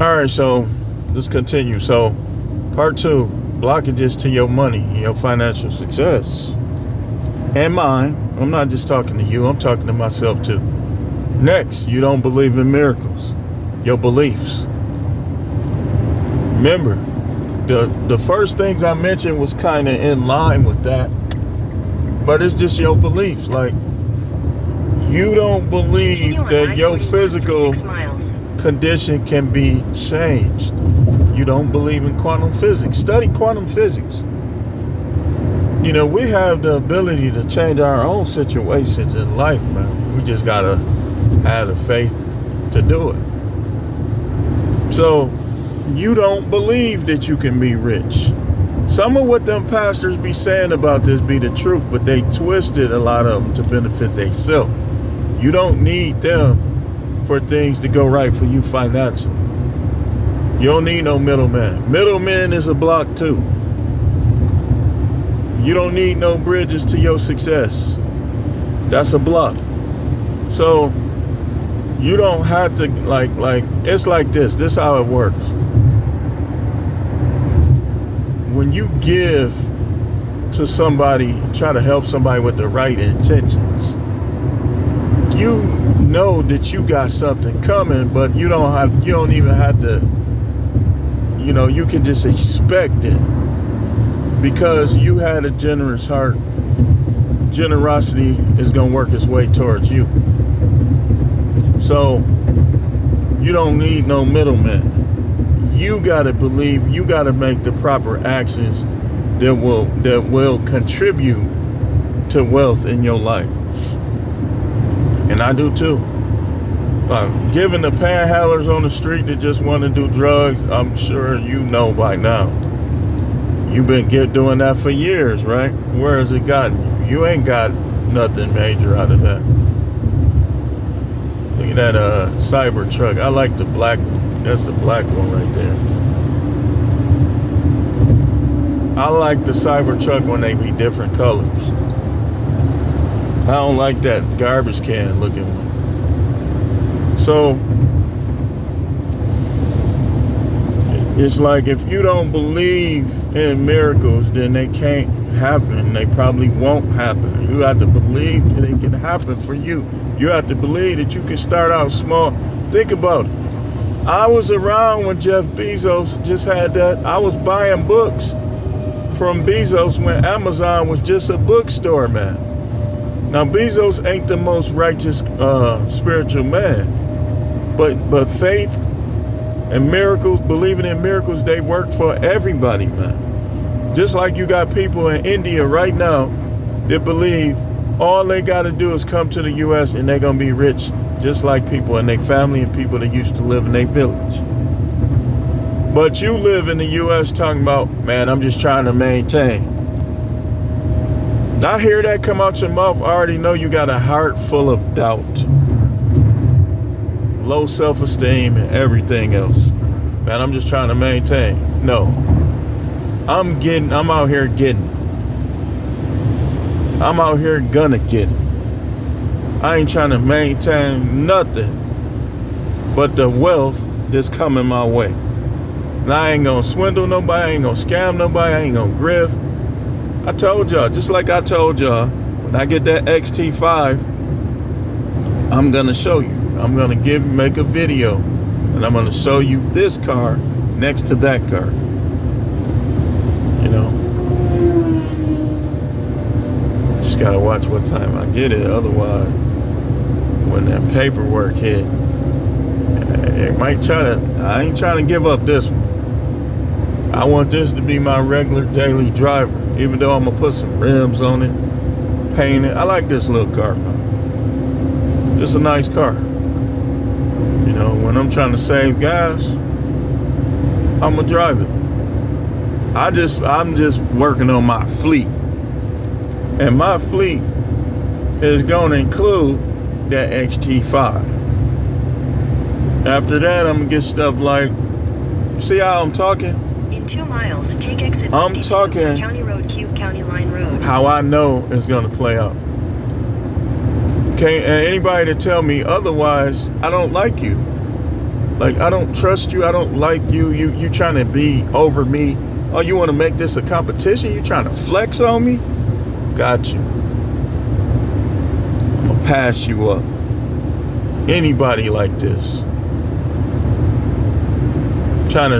All right, so let's continue. So, part 2, blockages to your money, your financial success, and mine. I'm not just talking to you, I'm talking to myself too. Next, you don't believe in miracles, your beliefs. Remember, the first things I mentioned was kind of in line with that, but it's just your beliefs. Like, you don't believe that your physical condition can be changed. You don't believe in quantum physics. Study quantum physics. You know, we have the ability to change our own situations in life, man. We just gotta have the faith to do it. So, you don't believe that you can be rich. Some of what them pastors be saying about this be the truth, but they twisted a lot of them to benefit themselves. You don't need them for things to go right for you financially. You don't need no middleman. Middleman is a block too. You don't need no bridges to your success. That's a block. So you don't have to like it's like this. This is how it works. When you give to somebody, try to help somebody with the right intentions, you know that you got something coming, but you don't even have to, you know, you can just expect it because you had a generous heart. Generosity is going to work its way towards you. So you don't need no middleman. You got to believe, you got to make the proper actions that will contribute to wealth in your life. And I do too. Giving the panhandlers on the street that just want to do drugs, I'm sure you know by now. You've been doing that for years, right? Where has it gotten you? You ain't got nothing major out of that. Look at that cyber truck. I like the black one. That's the black one right there. I like the cyber truck when they be different colors. I don't like that garbage can looking one. So it's like, if you don't believe in miracles, then they can't happen. They probably won't happen. You have to believe that it can happen for you. You have to believe that you can start out small. Think about it. I was around when Jeff Bezos just had that. I was buying books from Bezos when Amazon was just a bookstore, man. Now, Bezos ain't the most righteous spiritual man, but faith and miracles, believing in miracles, they work for everybody, man. Just like you got people in India right now that believe all they got to do is come to the U.S. and they're going to be rich, just like people in their family and people that used to live in their village. But you live in the U.S. talking about, man, I'm just trying to maintain. I hear that come out your mouth, I already know you got a heart full of doubt, low self-esteem, and everything else. Man, I'm just trying to maintain. No, I'm out here getting it. I'm out here gonna get it. I ain't trying to maintain nothing but the wealth that's coming my way. And I ain't gonna swindle nobody, I ain't gonna scam nobody, I ain't gonna grift. I told y'all, just like I told y'all, when I get that XT5, I'm gonna show you. I'm gonna make a video, and I'm gonna show you this car next to that car. You know, just gotta watch what time I get it. Otherwise, when that paperwork hit, it might I ain't trying to give up this one. I want this to be my regular daily driver. Even though I'm gonna put some rims on it, paint it. I like this little car, man. It's a nice car. You know, when I'm trying to save gas, I'm gonna drive it. I'm just working on my fleet. And my fleet is gonna include that XT5. After that, I'm gonna get stuff like, see how I'm talking? In 2 miles, take exit 52 I'm talking County Road Q, County Line Road. How I know it's going to play out. Okay, and anybody to tell me otherwise, I don't like you. Like, I don't trust you. I don't like you. You trying to be over me. Oh, you want to make this a competition? You trying to flex on me? Got you. I'm going to pass you up. Anybody like this.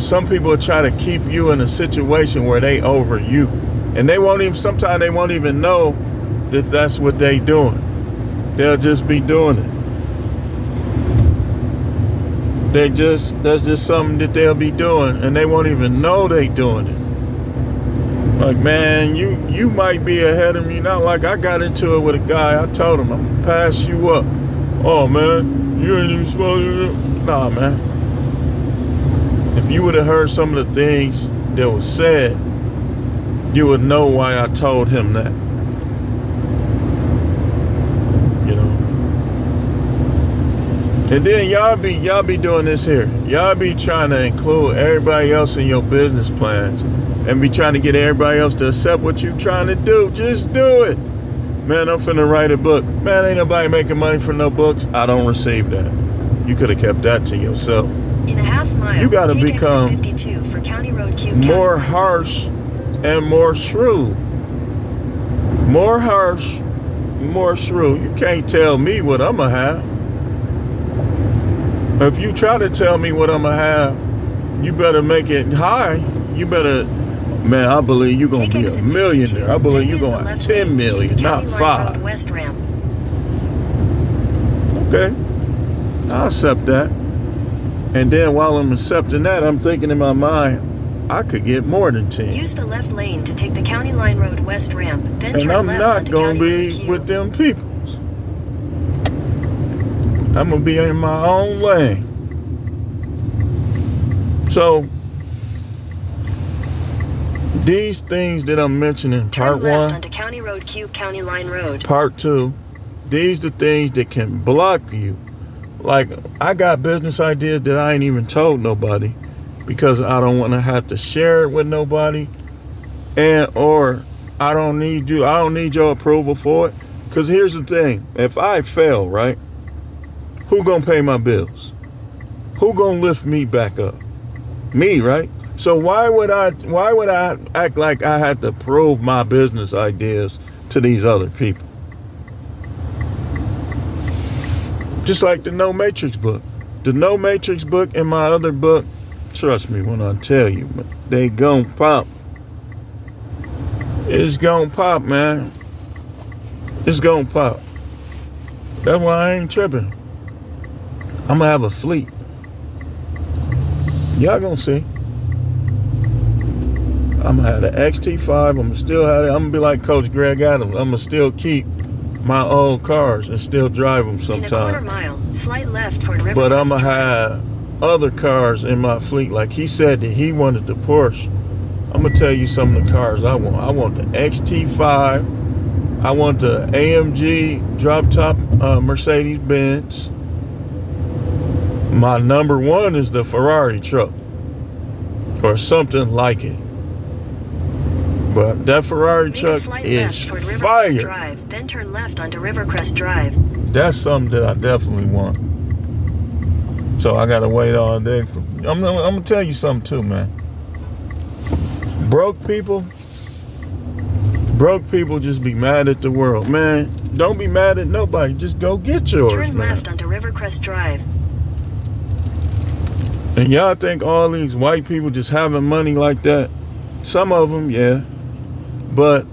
Some people try to keep you in a situation where they over you. And they won't even, sometimes they won't even know that that's what they doing. They'll just be doing it. That's just something that they'll be doing, and they won't even know they doing it. Like, man, you might be ahead of me. Not like I got into it with a guy. I told him, I'm gonna pass you up. Oh, man, you ain't even supposed to. Nah, man. If you would have heard some of the things that was said, you would know why I told him that. You know. And then y'all be doing this here. Y'all be trying to include everybody else in your business plans and be trying to get everybody else to accept what you trying to do. Just do it. Man, I'm finna write a book. Man, ain't nobody making money for no books. I don't receive that. You could have kept that to yourself. In a half mile, you gotta take become exit 52 for County Road Q. more harsh and more shrewd. More harsh, more shrewd. You can't tell me what I'm gonna have. If you try to tell me what I'm gonna have, you better make it high. You better, man, I believe you're gonna be a millionaire. I believe you're gonna have 10 million, not 5. West ramp. Okay, I'll accept that. And then while I'm accepting that, I'm thinking in my mind, I could get more than 10. Use the left lane to take the County Line Road West ramp, then And turn I'm left not onto gonna County be Road Q. with them people. I'm gonna be in my own lane. So these things that I'm mentioning, Turn part left 1, onto County Road Q, County Line Road. part 2, these the things that can block you. Like, I got business ideas that I ain't even told nobody because I don't want to have to share it with nobody, or I don't need your approval for it. Because here's the thing, if I fail, right, who gonna pay my bills? Who gonna lift me back up? Me, right? So why would I act like I had to prove my business ideas to these other people? Just like the No Matrix book. The No Matrix book and my other book, trust me when I tell you, they gon' pop. It's gon' pop, man. It's gon' pop. That's why I ain't tripping. I'm gonna have a fleet. Y'all gonna see. I'm gonna have the XT5. I'm gonna still have it. I'm gonna be like Coach Greg Adams. I'm gonna still keep my old cars and still drive them sometimes. In a quarter mile, slight left toward River. But I'm gonna have other cars in my fleet. Like he said that he wanted the Porsche. I'm gonna tell you some of the cars I want. I want the XT5. I want the AMG drop top Mercedes Benz. My number 1 is the Ferrari truck or something like it. But that Ferrari truck is fire. Drive, then turn left onto Rivercrest Drive. That's something that I definitely want. So I gotta wait all day. I'm gonna tell you something too, man. Broke people just be mad at the world, man. Don't be mad at nobody. Just go get yours, Turn man. left onto Rivercrest Drive. And y'all think all these white people just having money like that? Some of them, yeah. But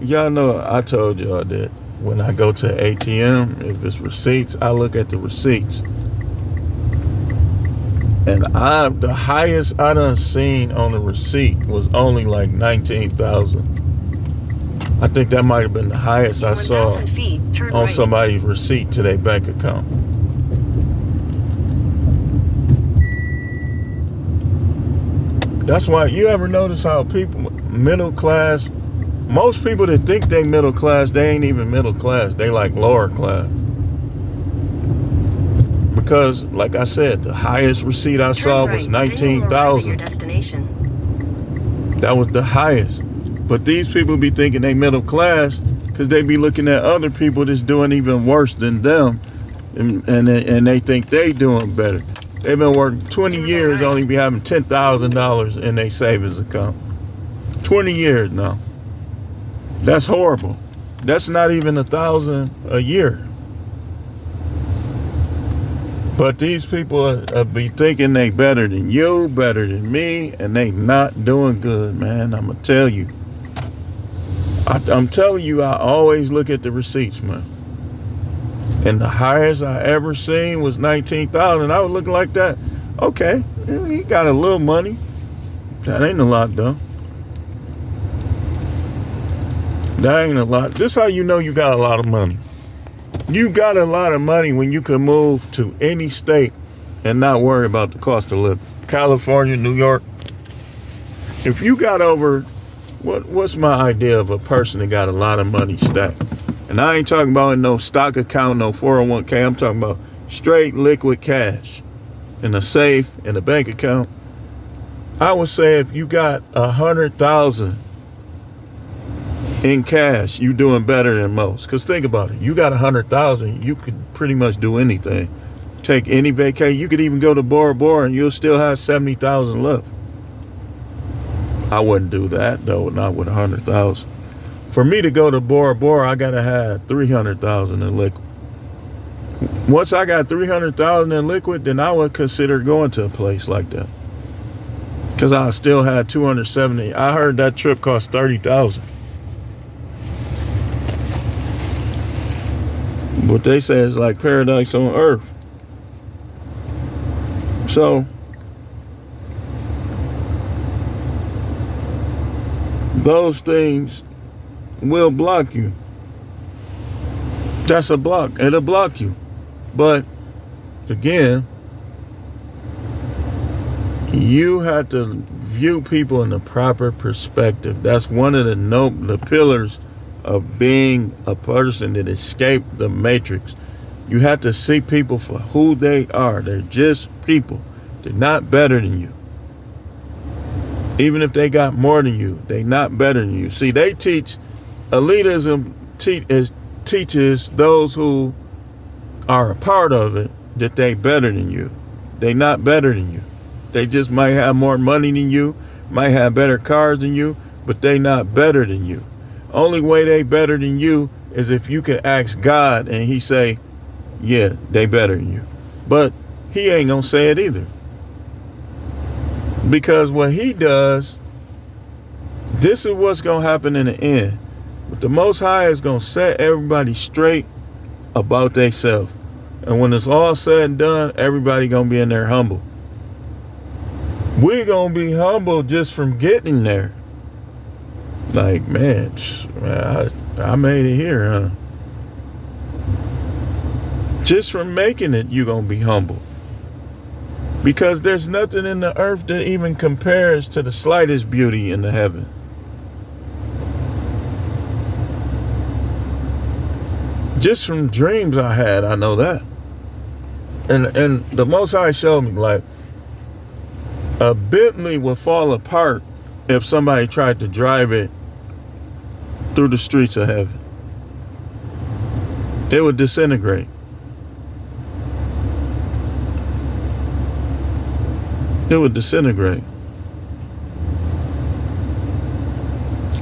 y'all know I told y'all that when I go to ATM, if it's receipts, I look at the receipts. And the highest I done seen on the receipt was only like 19,000. I think that might have been the highest I saw on somebody's receipt to their bank account. That's why you ever notice how people, middle class, most people that think they middle class, they ain't even middle class. They like lower class. Because, like I said, the highest receipt I saw was 19,000. That was the highest. But these people be thinking they middle class because they be looking at other people that's doing even worse than them, and they think they doing better. They've been working 20 years, only be having $10,000 in their savings account. 20 years now. That's horrible. That's not even $1,000 a year. But these people be thinking they better than you, better than me, and they not doing good, man. I'm gonna tell you. I'm telling you, I always look at the receipts, man. And the highest I ever seen was 19,000. I was looking like that. Okay, he got a little money. That ain't a lot, though. That ain't a lot. This how you know you got a lot of money. You got a lot of money when you can move to any state and not worry about the cost of living. California, New York. If you got over, what's my idea of a person that got a lot of money stacked? And I ain't talking about no stock account, no 401k. I'm talking about straight liquid cash in a safe, in a bank account. I would say if you got 100,000 in cash, you doing better than most. Because think about it. You got 100,000, you could pretty much do anything. Take any vacation. You could even go to Bora Bora and you'll still have 70,000 left. I wouldn't do that, though, not with 100,000. For me to go to Bora Bora, I got to have 300,000 in liquid. Once I got 300,000 in liquid, then I would consider going to a place like that. Because I still had 270. I heard that trip cost 30,000. What they say is like paradise on earth. So those things will block you. That's a block. It'll block you. But again, you have to view people in the proper perspective. That's one of the pillars of being a person that escaped the matrix. You have to see people for who they are. They're just people. They're not better than you. Even if they got more than you, they're not better than you. See, they teach, elitism teaches those who are a part of it that they better than you. They not better than you. They just might have more money than you, might have better cars than you, but they not better than you. Only way they better than you is if you can ask God and he say, yeah, they better than you. But he ain't gonna say it either. Because what he does, this is what's gonna happen in the end. But the Most High is gonna set everybody straight about themselves. And when it's all said and done, everybody gonna be in there humble. We're gonna be humble just from getting there. Like, man, I made it here, huh? Just from making it, you're going to be humble. Because there's nothing in the earth that even compares to the slightest beauty in the heaven. Just from dreams I had, I know that. And the Most High showed me, like, a Bentley would fall apart if somebody tried to drive it through the streets of heaven. It would disintegrate. It would disintegrate.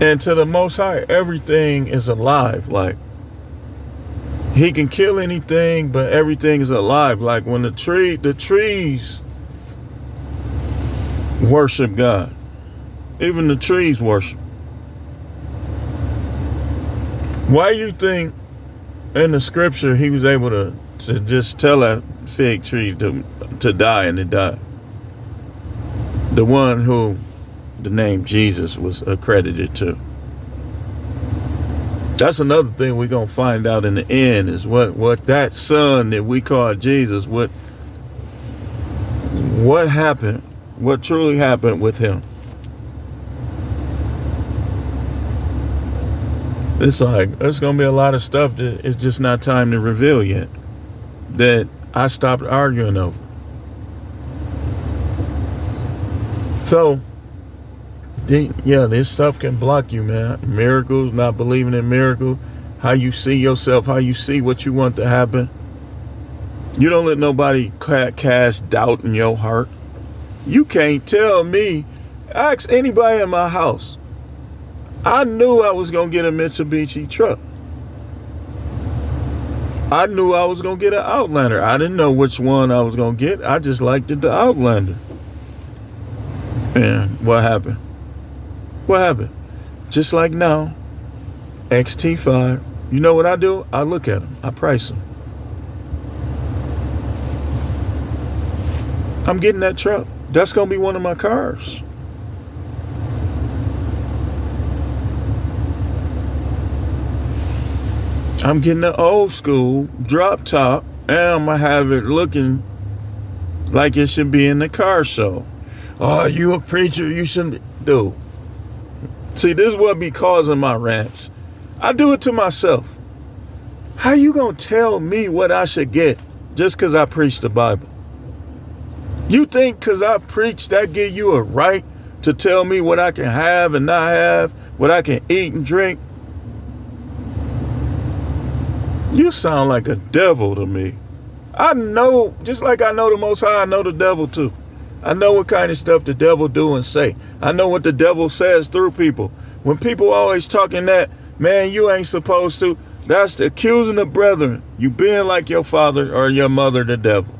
And to the Most High, everything is alive. Like, he can kill anything, but everything is alive. Like when the trees worship God. Even the trees worship. Why you think in the scripture he was able to just tell that fig tree to die and it died? The one who the name Jesus was accredited to. That's another thing we're going to find out in the end is what that son that we call Jesus, what happened, what truly happened with him. It's like, there's going to be a lot of stuff that it's just not time to reveal yet. That I stopped arguing over. So, yeah, this stuff can block you, man. Miracles, not believing in miracles. How you see yourself, how you see what you want to happen. You don't let nobody cast doubt in your heart. You can't tell me. Ask anybody in my house. I knew I was going to get a Mitsubishi truck. I knew I was going to get an Outlander. I didn't know which one I was going to get. I just liked the Outlander. And what happened? What happened? Just like now, XT5. You know what I do? I look at them. I price them. I'm getting that truck. That's going to be one of my cars. I'm getting the old school drop top, and I'm going to have it looking like it should be in the car show. Oh, you a preacher? You shouldn't. Dude. See, this is what be causing my rants. I do it to myself. How you going to tell me what I should get just because I preach the Bible? You think because I preach that give you a right to tell me what I can have and not have, what I can eat and drink? You sound like a devil to me. I know, just like I know the Most High, I know the devil too. I know what kind of stuff the devil do and say. I know what the devil says through people. When people always talking that, man, you ain't supposed to, that's the accusing the brethren. You being like your father or your mother, the devil.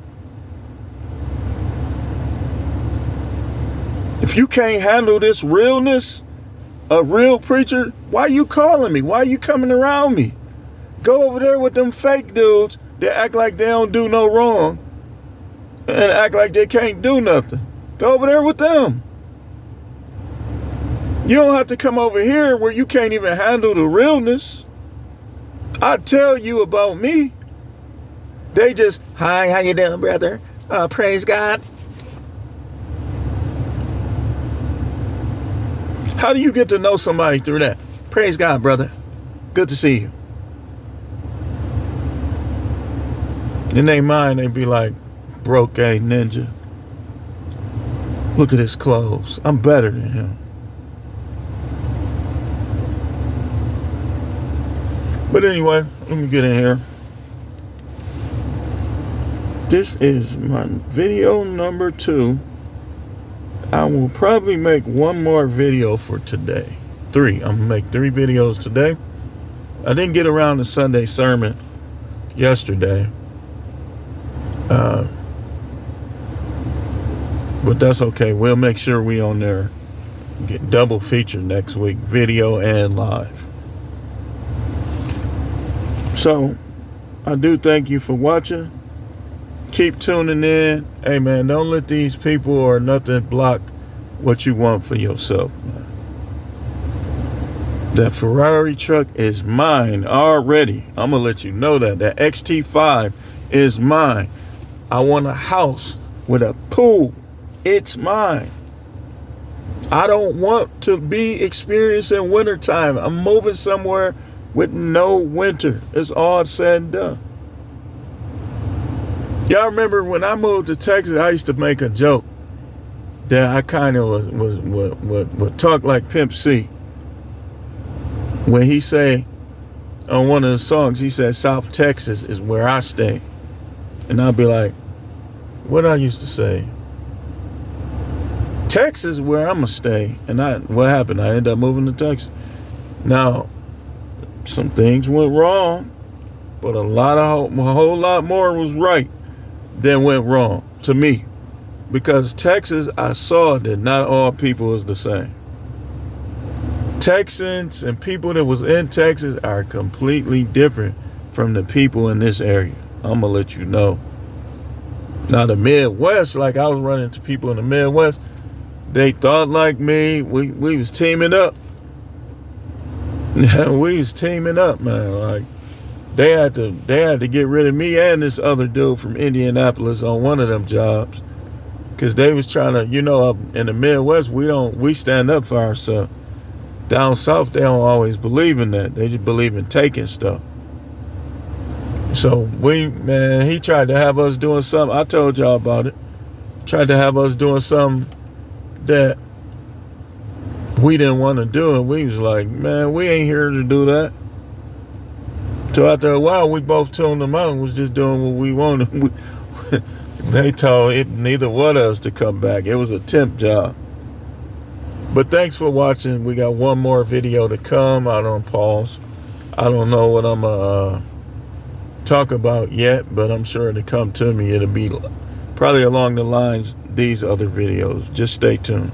If you can't handle this realness, a real preacher, why you calling me? Why you coming around me? Go over there with them fake dudes that act like they don't do no wrong and act like they can't do nothing. Go over there with them. You don't have to come over here where you can't even handle the realness. I tell you about me. They just, hi, how you doing, brother? Praise God. How do you get to know somebody through that? Praise God, brother. Good to see you. In their mind, they be like, broke a ninja. Look at his clothes. I'm better than him. But anyway, let me get in here. This is my video number 2. I will probably make one more video for today. 3. I'm going to make 3 videos today. I didn't get around the Sunday sermon yesterday. But that's okay. We'll make sure we on there. Get double feature next week. Video and live. So, I do thank you for watching. Keep tuning in. Hey, man, don't let these people or nothing block what you want for yourself, man. That Ferrari truck is mine already. I'm going to let you know that. That XT5 is mine. I want a house with a pool. It's mine. I don't want to be experiencing wintertime. I'm moving somewhere with no winter. It's all said and done. Y'all remember when I moved to Texas, I used to make a joke that I kind of would talk like Pimp C. When he say on one of the songs, he said, South Texas is where I stay. And I'll be like, what I used to say? Texas is where I'm going to stay. And what happened? I ended up moving to Texas. Now, some things went wrong, but a whole lot more was right than went wrong to me. Because Texas, I saw that not all people is the same. Texans and people that was in Texas are completely different from the people in this area. I'm going to let you know. Now, the Midwest, like I was running into people in the Midwest, they thought like me. We was teaming up. We was teaming up, man. Like they had to get rid of me and this other dude from Indianapolis on one of them jobs, because they was trying to, up in the Midwest, we stand up for ourselves. Down south, they don't always believe in that. They just believe in taking stuff. So he tried to have us doing something. I told y'all about it. Tried to have us doing something that we didn't want to do. And we was like, man, we ain't here to do that. So after a while, we both tuned them out and was just doing what we wanted. They told neither one of us to come back. It was a temp job. But thanks for watching. We got one more video to come out on pause. I don't know what I'm going to talk about yet, but I'm sure it'll come to me. It'll be probably along the lines these other videos. Just stay tuned.